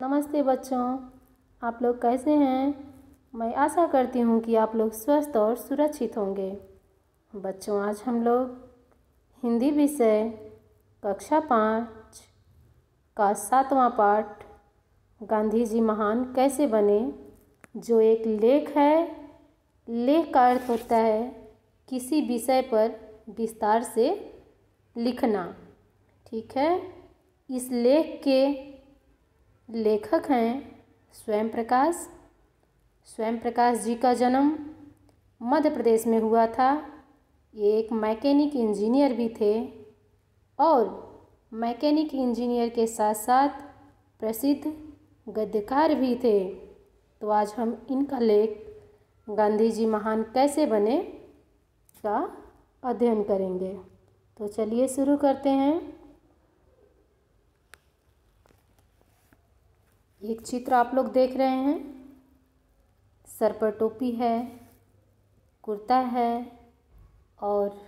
नमस्ते बच्चों, आप लोग कैसे हैं। मैं आशा करती हूँ कि आप लोग स्वस्थ और सुरक्षित होंगे। बच्चों, आज हम लोग हिंदी विषय कक्षा 5 का 7वां पाठ गांधी जी महान कैसे बने, जो एक लेख है। लेख का अर्थ होता है किसी विषय पर विस्तार से लिखना। ठीक है। इस लेख के लेखक हैं स्वयं प्रकाश। स्वयं प्रकाश जी का जन्म मध्य प्रदेश में हुआ था। ये एक मैकेनिक इंजीनियर भी थे और मैकेनिक इंजीनियर के साथ साथ प्रसिद्ध गद्यकार भी थे। तो आज हम इनका लेख गांधी जी महान कैसे बने का अध्ययन करेंगे। तो चलिए शुरू करते हैं। एक चित्र आप लोग देख रहे हैं। सर पर टोपी है, कुर्ता है और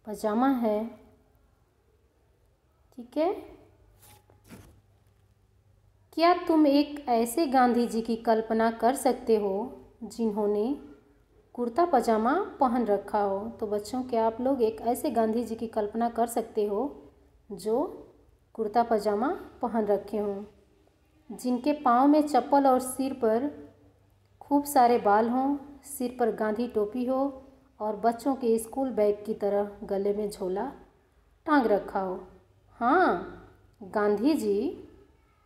पजामा है। ठीक है। क्या तुम एक ऐसे गांधी जी की कल्पना कर सकते हो जिन्होंने कुर्ता पजामा पहन रखा हो। तो बच्चों, क्या आप लोग एक ऐसे गांधी जी की कल्पना कर सकते हो जो कुर्ता पजामा पहन रखे हों, जिनके पाँव में चप्पल और सिर पर खूब सारे बाल हों, सिर पर गांधी टोपी हो और बच्चों के स्कूल बैग की तरह गले में झोला टांग रखा हो। हाँ, गांधी जी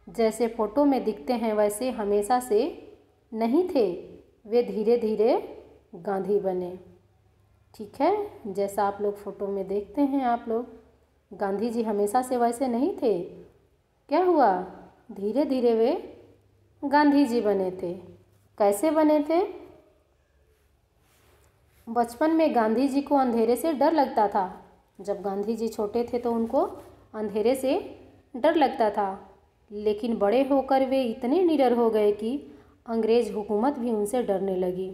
जैसे फ़ोटो में दिखते हैं वैसे हमेशा से नहीं थे। वे धीरे धीरे गांधी बने। ठीक है। जैसा आप लोग फ़ोटो में देखते हैं, आप लोग गांधी जी हमेशा से वैसे नहीं थे। क्या हुआ? धीरे धीरे वे गांधी जी बने थे। कैसे बने थे? बचपन में गांधी जी को अंधेरे से डर लगता था। जब गांधी जी छोटे थे तो उनको अंधेरे से डर लगता था, लेकिन बड़े होकर वे इतने निडर हो गए कि अंग्रेज़ हुकूमत भी उनसे डरने लगी।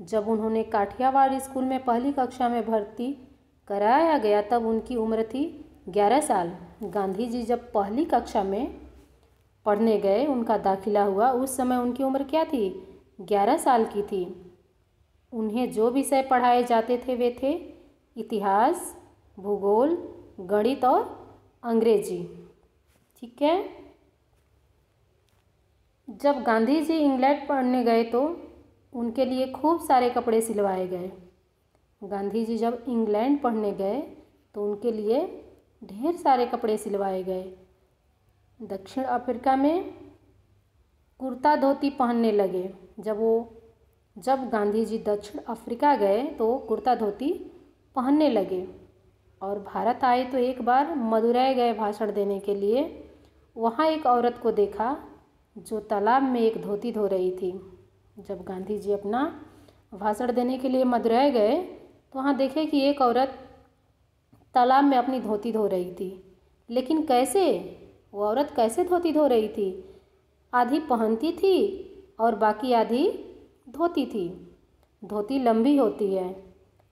जब उन्होंने काठियावाड़ स्कूल में पहली कक्षा में भर्ती कराया गया तब उनकी उम्र थी 11 साल। गांधी जी जब पहली कक्षा में पढ़ने गए, उनका दाखिला हुआ, उस समय उनकी उम्र क्या थी? 11 साल की थी। उन्हें जो विषय पढ़ाए जाते थे वे थे इतिहास, भूगोल, गणित और अंग्रेजी। ठीक है। जब गांधी जी इंग्लैंड पढ़ने गए तो उनके लिए खूब सारे कपड़े सिलवाए गए। गांधी जी जब इंग्लैंड पढ़ने गए तो उनके लिए ढेर सारे कपड़े सिलवाए गए। दक्षिण अफ्रीका में कुर्ता धोती पहनने लगे। जब गांधी जी दक्षिण अफ्रीका गए तो कुर्ता धोती पहनने लगे और भारत आए तो एक बार मदुरै गए भाषण देने के लिए। वहाँ एक औरत को देखा जो तालाब में एक धोती धो रही थी। जब गांधी जी अपना भाषण देने के लिए मदुरै गए तो वहाँ देखे कि एक औरत तालाब में अपनी धोती धो रही थी। लेकिन कैसे? वो औरत कैसे धोती धो रही थी? आधी पहनती थी और बाकी आधी धोती थी। धोती लंबी होती है।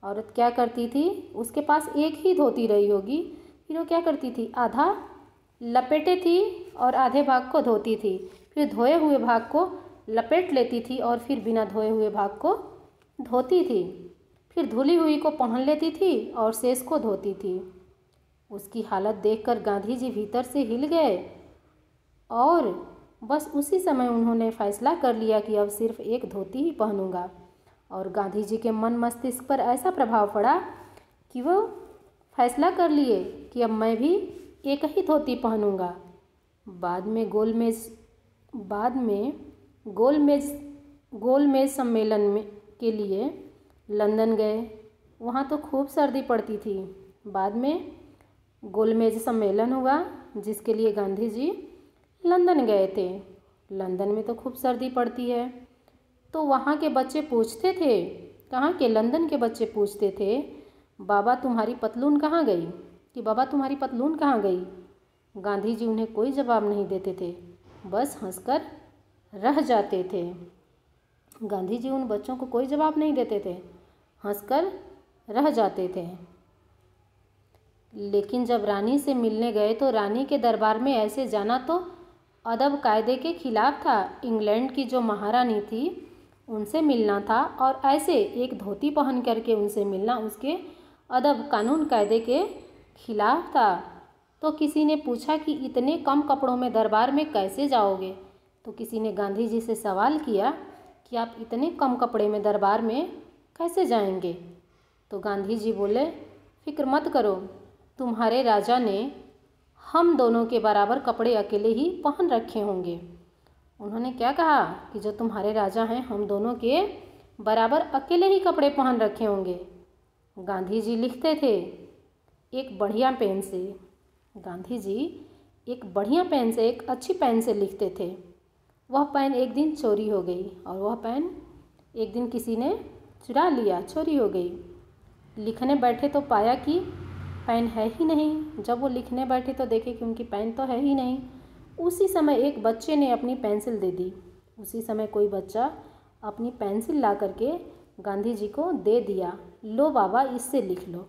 औरत क्या करती थी? उसके पास एक ही धोती रही होगी, फिर वो क्या करती थी? आधा लपेटे थी और आधे भाग को धोती थी, फिर धोए हुए भाग को लपेट लेती थी और फिर बिना धोए हुए भाग को धोती थी, फिर धुली हुई को पहन लेती थी और शेष को धोती थी। उसकी हालत देखकर गांधी जी भीतर से हिल गए और बस उसी समय उन्होंने फैसला कर लिया कि अब सिर्फ एक धोती ही पहनूंगा। और गांधी जी के मन मस्तिष्क पर ऐसा प्रभाव पड़ा कि वो फैसला कर लिए कि अब मैं भी एक ही धोती पहनूंगा। बाद में गोलमेज सम्मेलन के लिए लंदन गए। वहाँ तो खूब सर्दी पड़ती थी। बाद में गोलमेज सम्मेलन हुआ जिसके लिए गांधी जी लंदन गए थे। लंदन में तो खूब सर्दी पड़ती है। तो वहाँ के बच्चे पूछते थे, कहाँ के? लंदन के बच्चे पूछते थे, बाबा तुम्हारी पतलून कहाँ गई? कि बाबा तुम्हारी पतलून कहाँ गई? गांधी जी उन्हें कोई जवाब नहीं देते थे, बस हंसकर रह जाते थे। गांधी जी उन बच्चों को कोई जवाब नहीं देते थे, हंसकर रह जाते थे। लेकिन जब रानी से मिलने गए तो रानी के दरबार में ऐसे जाना तो अदब कायदे के खिलाफ था। इंग्लैंड की जो महारानी थी उनसे मिलना था और ऐसे एक धोती पहन करके उनसे मिलना उसके अदब कानून कायदे के खिलाफ था। तो किसी ने पूछा कि इतने कम कपड़ों में दरबार में कैसे जाओगे। तो किसी ने गांधी जी से सवाल किया कि आप इतने कम कपड़े में दरबार में कैसे जाएंगे। तो गांधी जी बोले, फिक्र मत करो, तुम्हारे राजा ने हम दोनों के बराबर कपड़े अकेले ही पहन रखे होंगे। उन्होंने क्या कहा कि जो तुम्हारे राजा हैं हम दोनों के बराबर अकेले ही कपड़े पहन रखे होंगे। गांधी जी लिखते थे एक बढ़िया पेन से। गांधी जी एक बढ़िया पेन से, एक अच्छी पेन से लिखते थे। वह पेन एक दिन चोरी हो गई और वह पेन एक दिन किसी ने चुरा लिया, चोरी हो गई। लिखने बैठे तो पाया कि पेन है ही नहीं। जब वो लिखने बैठे तो देखे कि उनकी पेन तो है ही नहीं। उसी समय एक बच्चे ने अपनी पेंसिल दे दी। उसी समय कोई बच्चा अपनी पेंसिल ला करके गांधी जी को दे दिया, लो बाबा इससे लिख लो।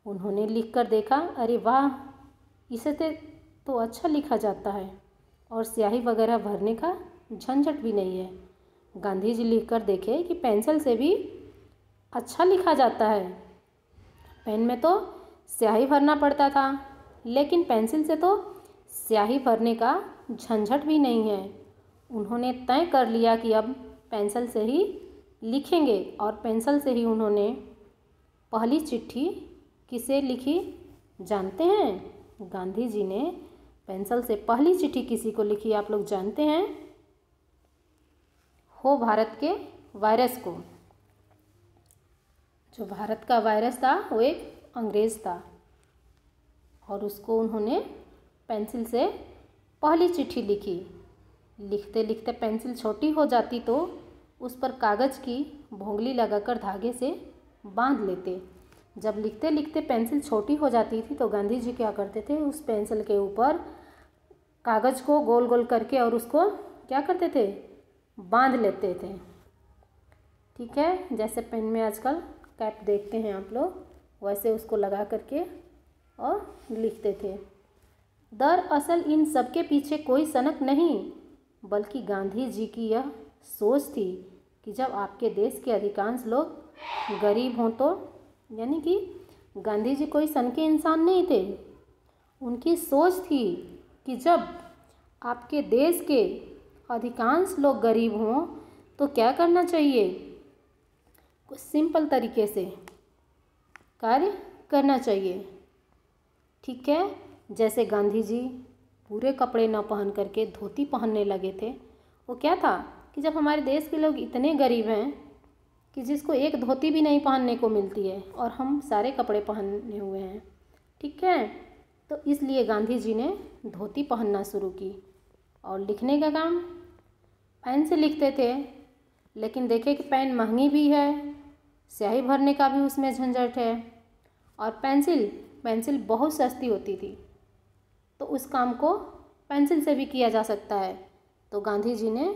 उन्होंने लिख कर देखा, अरे वाह, इससे तो अच्छा लिखा जाता है और स्याही वगैरह भरने का झंझट भी नहीं है। गांधी जी लिख कर देखे कि पेंसिल से भी अच्छा लिखा जाता है। पेन में तो स्याही भरना पड़ता था, लेकिन पेंसिल से तो स्याही भरने का झंझट भी नहीं है। उन्होंने तय कर लिया कि अब पेंसिल से ही लिखेंगे और पेंसिल से ही उन्होंने पहली चिट्ठी किसे लिखी जानते हैं? गांधी जी ने पेंसिल से पहली चिट्ठी किसी को लिखी आप लोग जानते हैं? हो भारत के वायरस को। जो भारत का वायरस था वो एक अंग्रेज़ था और उसको उन्होंने पेंसिल से पहली चिट्ठी लिखी। लिखते लिखते पेंसिल छोटी हो जाती तो उस पर कागज़ की भोंगली लगाकर धागे से बांध लेते। जब लिखते लिखते पेंसिल छोटी हो जाती थी तो गांधी जी क्या करते थे, उस पेंसिल के ऊपर कागज़ को गोल गोल करके और उसको क्या करते थे, बांध लेते थे। ठीक है, जैसे पेन में आजकल कैप देखते हैं आप लोग, वैसे उसको लगा करके और लिखते थे। दरअसल इन सब के पीछे कोई सनक नहीं, बल्कि गांधी जी की यह सोच थी कि जब आपके देश के अधिकांश लोग गरीब हों तो, यानी कि गांधी जी कोई सन के इंसान नहीं थे। उनकी सोच थी कि जब आपके देश के अधिकांश लोग गरीब हों तो क्या करना चाहिए, कुछ सिंपल तरीके से कार्य करना चाहिए। ठीक है, जैसे गांधी जी पूरे कपड़े न पहन करके धोती पहनने लगे थे। वो क्या था कि जब हमारे देश के लोग इतने गरीब हैं कि जिसको एक धोती भी नहीं पहनने को मिलती है और हम सारे कपड़े पहने हुए हैं, ठीक है, तो इसलिए गांधी जी ने धोती पहनना शुरू की और लिखने का काम पेन से लिखते थे। लेकिन देखे कि पेन महंगी भी है, स्याही भरने का भी उसमें झंझट है और पेंसिल बहुत सस्ती होती थी, तो उस काम को पेंसिल से भी किया जा सकता है। तो गांधी जी ने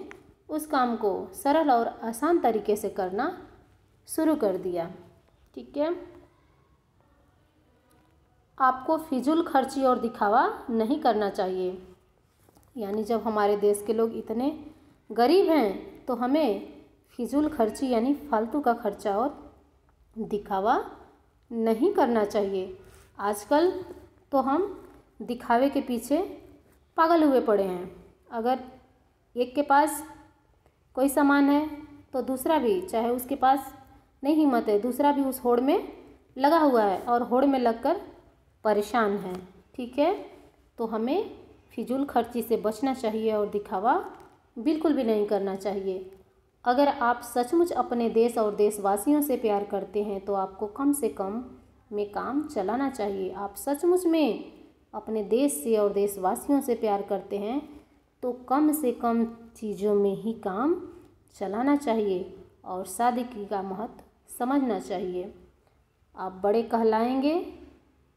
उस काम को सरल और आसान तरीके से करना शुरू कर दिया। ठीक है, आपको फिजूल खर्ची और दिखावा नहीं करना चाहिए। यानी जब हमारे देश के लोग इतने गरीब हैं तो हमें फिजूल खर्ची यानी फालतू का खर्चा और दिखावा नहीं करना चाहिए। आजकल तो हम दिखावे के पीछे पागल हुए पड़े हैं। अगर एक के पास कोई सामान है तो दूसरा भी, चाहे उसके पास नहीं हिम्मत है, दूसरा भी उस होड़ में लगा हुआ है और होड़ में लगकर परेशान है। ठीक है, तो हमें फिजूल खर्ची से बचना चाहिए और दिखावा बिल्कुल भी नहीं करना चाहिए। अगर आप सचमुच अपने देश और देशवासियों से प्यार करते हैं तो आपको कम से कम में काम चलाना चाहिए। आप सचमुच में अपने देश से और देशवासियों से प्यार करते हैं तो कम से कम चीज़ों में ही काम चलाना चाहिए और सादगी का महत्व समझना चाहिए। आप बड़े कहलाएंगे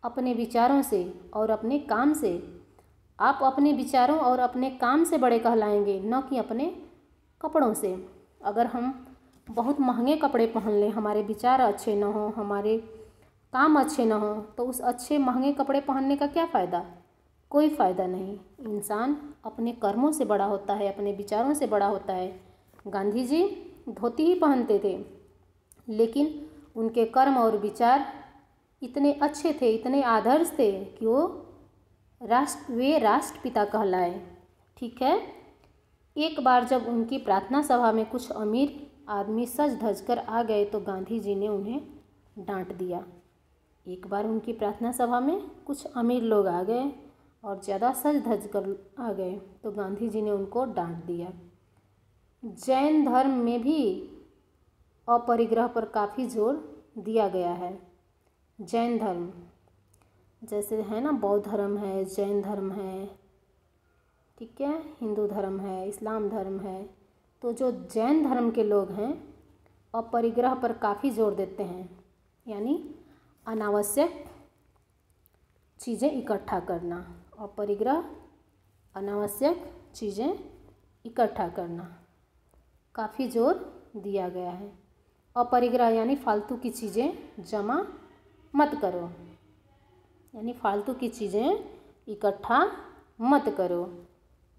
अपने विचारों से और अपने काम से। आप अपने विचारों और अपने काम से बड़े कहलाएंगे, न कि अपने कपड़ों से। अगर हम बहुत महंगे कपड़े पहन लें, हमारे विचार अच्छे न हों, हमारे काम अच्छे न हों, तो उस अच्छे महंगे कपड़े पहनने का क्या फ़ायदा। कोई फ़ायदा नहीं। इंसान अपने कर्मों से बड़ा होता है, अपने विचारों से बड़ा होता है। गांधी जी धोती ही पहनते थे, लेकिन उनके कर्म और विचार इतने अच्छे थे, इतने आदर्श थे कि वे राष्ट्रपिता कहलाए। ठीक है। एक बार जब उनकी प्रार्थना सभा में कुछ अमीर आदमी सज धज कर आ गए तो गांधी जी ने उन्हें डांट दिया। एक बार उनकी प्रार्थना सभा में कुछ अमीर लोग आ गए और ज़्यादा सज धज कर आ गए तो गांधी जी ने उनको डांट दिया। जैन धर्म में भी अपरिग्रह पर काफ़ी जोर दिया गया है। जैन धर्म जैसे है ना, बौद्ध धर्म है, जैन धर्म है, ठीक है, हिंदू धर्म है, इस्लाम धर्म है। तो जो जैन धर्म के लोग हैं अपरिग्रह पर काफ़ी जोर देते हैं, यानी अनावश्यक चीज़ें इकट्ठा करना। अपरिग्रह, अनावश्यक चीज़ें इकट्ठा करना, काफ़ी जोर दिया गया है। अपरिग्रह यानी फालतू की चीज़ें जमा मत करो, यानी फालतू की चीज़ें इकट्ठा मत करो।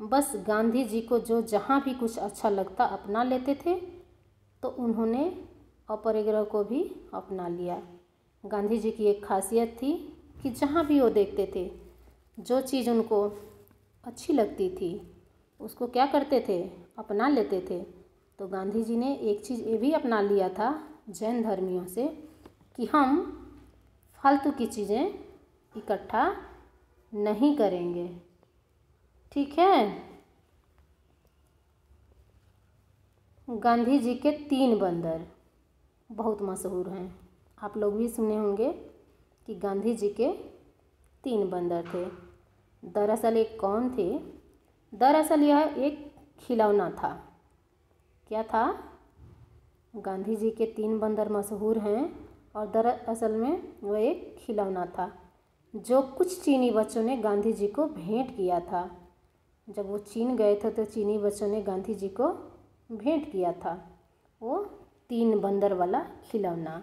बस गांधी जी को जो जहाँ भी कुछ अच्छा लगता अपना लेते थे, तो उन्होंने अपरिग्रह को भी अपना लिया। गांधी जी की एक खासियत थी कि जहाँ भी वो देखते थे, जो चीज़ उनको अच्छी लगती थी उसको क्या करते थे, अपना लेते थे। तो गांधी जी ने एक चीज़ ये भी अपना लिया था जैन धर्मियों से कि हम फालतू की चीज़ें इकट्ठा नहीं करेंगे। ठीक है। गांधी जी के 3 बंदर बहुत मशहूर हैं। आप लोग भी सुने होंगे कि गांधी जी के 3 बंदर थे। दरअसल एक कौन थे? दरअसल यह एक खिलौना था। क्या था? गांधी जी के 3 बंदर मशहूर हैं और दरअसल में वह एक खिलौना था जो कुछ चीनी बच्चों ने गांधी जी को भेंट किया था। जब वो चीन गए थे तो चीनी बच्चों ने गांधी जी को भेंट किया था वो 3 बंदर वाला खिलौना।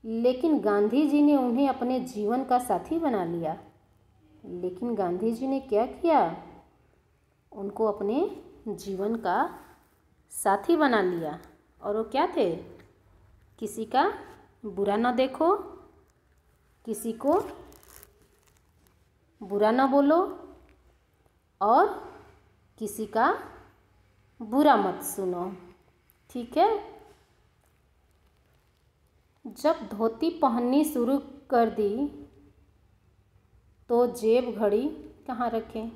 लेकिन गांधी जी ने उन्हें अपने जीवन का साथी बना लिया। लेकिन गांधी जी ने क्या किया? उनको अपने जीवन का साथी बना लिया। और वो क्या थे? किसी का बुरा ना देखो, किसी को बुरा ना बोलो और किसी का बुरा मत सुनो। ठीक है। जब धोती पहननी शुरू कर दी तो जेब घड़ी कहाँ रखें?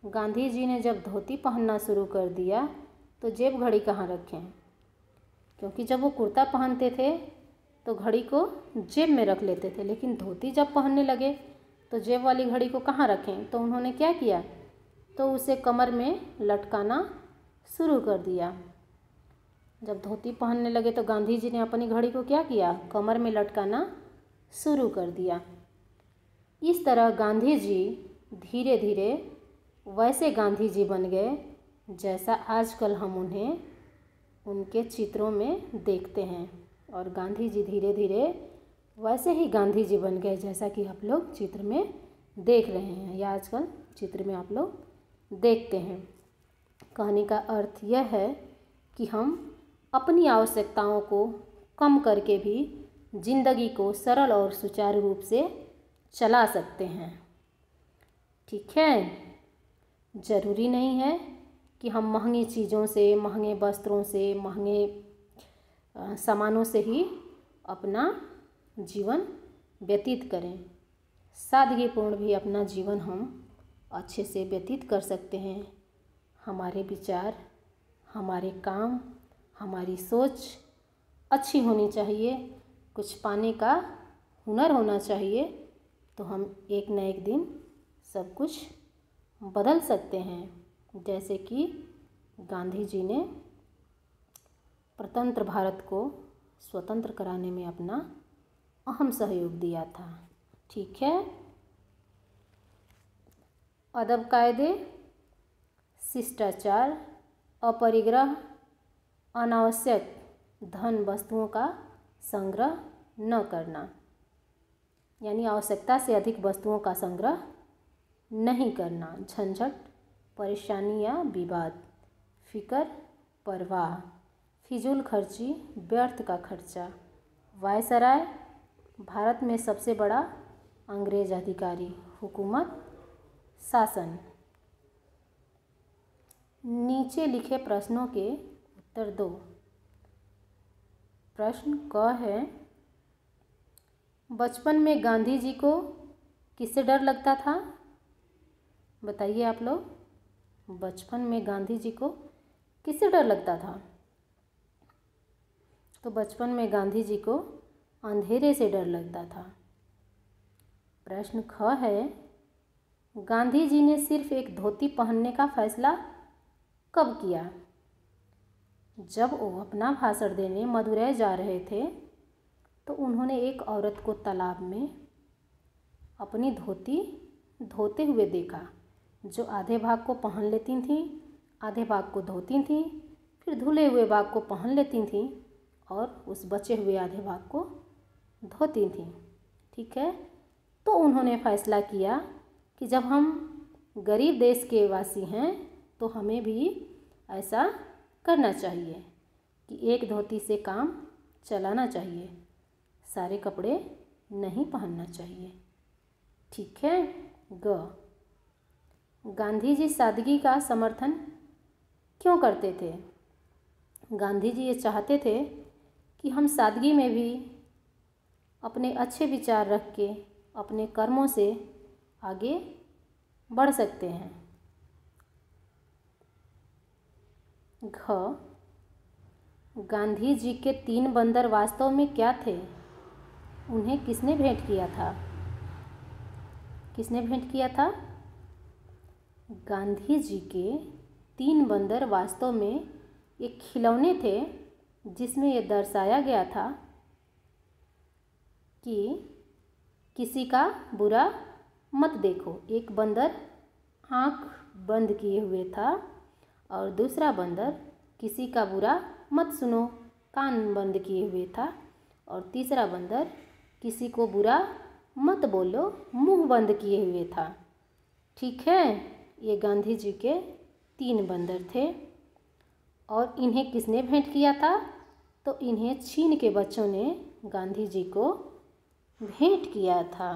गांधी जी ने जब धोती पहनना शुरू कर दिया तो जेब घड़ी कहाँ रखें? क्योंकि जब वो कुर्ता पहनते थे तो घड़ी को जेब में रख लेते थे, लेकिन धोती जब पहनने लगे तो जेब वाली घड़ी को कहाँ रखें? तो उन्होंने क्या किया? तो उसे कमर में लटकाना शुरू कर दिया। जब धोती पहनने लगे तो गांधी जी ने अपनी घड़ी को क्या किया? कमर में लटकाना शुरू कर दिया। इस तरह गांधी जी धीरे धीरे वैसे गांधी जी बन गए जैसा आजकल हम उन्हें उनके चित्रों में देखते हैं। और गांधी जी धीरे धीरे वैसे ही गांधी जी बन गए जैसा कि आप लोग चित्र में देख रहे हैं या आजकल चित्र में आप लोग देखते हैं। कहने का अर्थ यह है कि हम अपनी आवश्यकताओं को कम करके भी जिंदगी को सरल और सुचारू रूप से चला सकते हैं। ठीक है। ज़रूरी नहीं है कि हम महंगी चीज़ों से, महंगे वस्त्रों से, महंगे सामानों से ही अपना जीवन व्यतीत करें। सादगीपूर्ण भी अपना जीवन हम अच्छे से व्यतीत कर सकते हैं। हमारे विचार, हमारे काम, हमारी सोच अच्छी होनी चाहिए। कुछ पाने का हुनर होना चाहिए, तो हम एक न एक दिन सब कुछ बदल सकते हैं। जैसे कि गांधी जी ने स्वतंत्र भारत को स्वतंत्र कराने में अपना अहम सहयोग दिया था। ठीक है। अदब कायदे, शिष्टाचार, अपरिग्रह, अनावश्यक धन वस्तुओं का संग्रह न करना, यानी आवश्यकता से अधिक वस्तुओं का संग्रह नहीं करना, झंझट, परेशानी या विवाद, फिक्र, परवाह, फिजूल खर्ची, व्यर्थ का खर्चा। वायसराय, भारत में सबसे बड़ा अंग्रेज अधिकारी, हुकूमत, शासन। नीचे लिखे प्रश्नों के उत्तर दो। प्रश्न क है, बचपन में गांधी जी को किससे डर लगता था? बताइए आप लोग, बचपन में गांधी जी को किससे डर लगता था? तो बचपन में गांधी जी को अंधेरे से डर लगता था। प्रश्न ख है, गांधी जी ने सिर्फ एक धोती पहनने का फैसला कब किया? जब वो अपना भाषण देने मदुरै जा रहे थे तो उन्होंने एक औरत को तालाब में अपनी धोती धोते हुए देखा, जो आधे भाग को पहन लेती थीं, आधे भाग को धोती थीं, फिर धुले हुए भाग को पहन लेती थीं और उस बचे हुए आधे भाग को धोती थीं। ठीक है, तो उन्होंने फैसला किया कि जब हम गरीब देश के वासी हैं तो हमें भी ऐसा करना चाहिए कि एक धोती से काम चलाना चाहिए, सारे कपड़े नहीं पहनना चाहिए। ठीक है। ग, गांधी जी सादगी का समर्थन क्यों करते थे? गांधी जी ये चाहते थे कि हम सादगी में भी अपने अच्छे विचार रख के अपने कर्मों से आगे बढ़ सकते हैं। घ, गांधी जी के 3 बंदर वास्तव में क्या थे? उन्हें किसने भेंट किया था? किसने भेंट किया था? गांधी जी के 3 बंदर वास्तव में एक खिलौने थे जिसमें यह दर्शाया गया था कि किसी का बुरा मत देखो। एक बंदर आँख बंद किए हुए था और दूसरा बंदर किसी का बुरा मत सुनो, कान बंद किए हुए था, और तीसरा बंदर किसी को बुरा मत बोलो, मुंह बंद किए हुए था। ठीक है, ये गांधी जी के 3 बंदर थे। और इन्हें किसने भेंट किया था? तो इन्हें चीन के बच्चों ने गांधी जी को भेंट किया था।